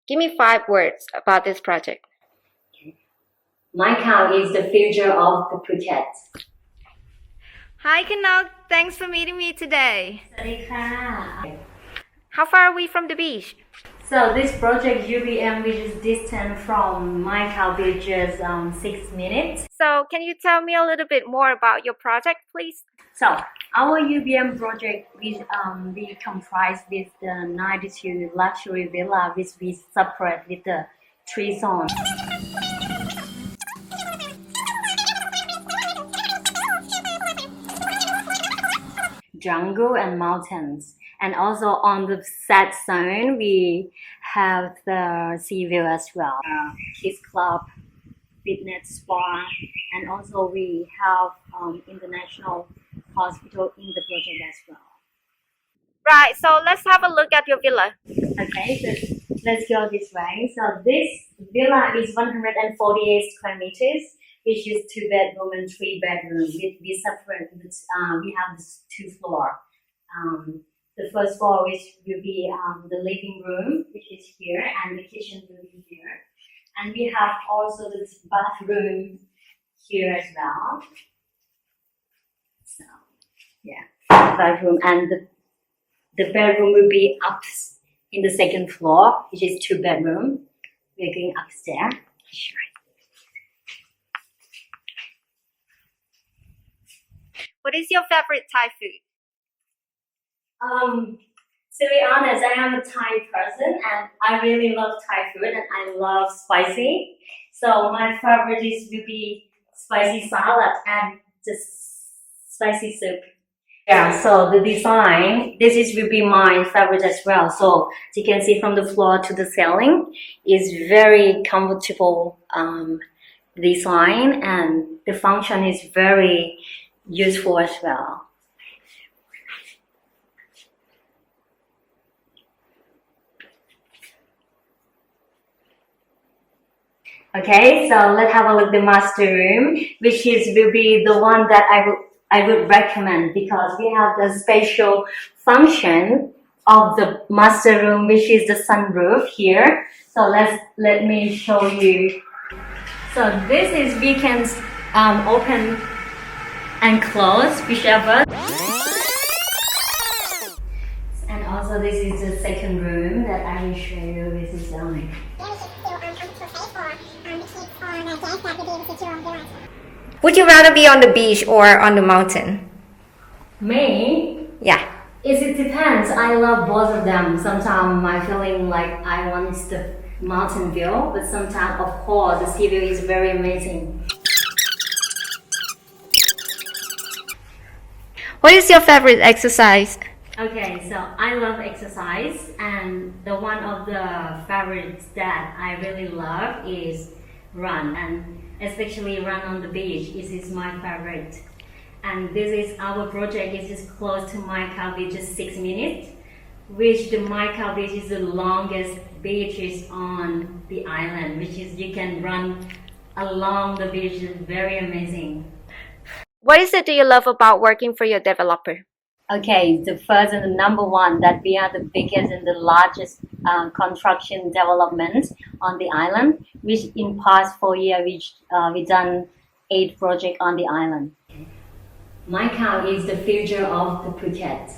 Give me 5 words about this project. Maikhao is the future of the Phuket. Hi, Kanok. Thanks for meeting me today. สวัสดีค่ะ How far are we from the beach? So this project UBM, which is distant from Maikhao beach, is 6 minutes. So, can you tell me a little bit more about your project, please? So our UBM project, which we comprise with the 92 luxury villa, which we separate with the 3 zones. Jungle and mountains, and also on the set zone we have the sea view as well, kids club, fitness spa, and also we have international hospital in the project as well. Right, so let's have a look at your villa. Okay, so let's go this way. So this villa is 148 square meters, which is 2 bedroom and 3 bedroom. We separate. We have this 2 floor. The first floor which will be the living room, which is here, and the kitchen will be here. And we have also this bathroom here as well. So yeah, bathroom, and the bedroom will be up in the 2nd floor, which is 2 bedroom. We're going upstairs. Sure. What is your favorite Thai food? To be honest, I am a Thai person and I really love Thai food and I love spicy. So my favorite dish will be spicy salad and just spicy soup. Yeah, so the design, will be my favorite as well. So as you can see from the floor to the ceiling is very comfortable design, and the function is very useful as well. Okay, so let's have a look at the master room, which will be the one that I would recommend, because we have the special function of the master room, which is the sunroof here. So let me show you. So this is, we can open and close whichever. And also this is the 2nd room that I will show you with this design. Would you rather be on the beach or on the mountain? Me? Yeah. It depends. I love both of them. Sometimes my feeling like I want the mountain view, but sometimes, of course, the sea view is very amazing. What is your favorite exercise? Okay, so I love exercise, and the one of the favorites that I really love is run, and especially run on the beach. This is my favorite. And this is our project. It's just close to Maikhao beach, just 6 minutes, which the Maikhao beach is the longest beach on the island, which is you can run along the beach. It's very amazing. What is it do you love about working for your developer? Okay, the first and the number one, that we are the biggest and the largest construction development on the island, which in past 4 years we done 8 projects on the island. Maikhao is the future of the Phuket.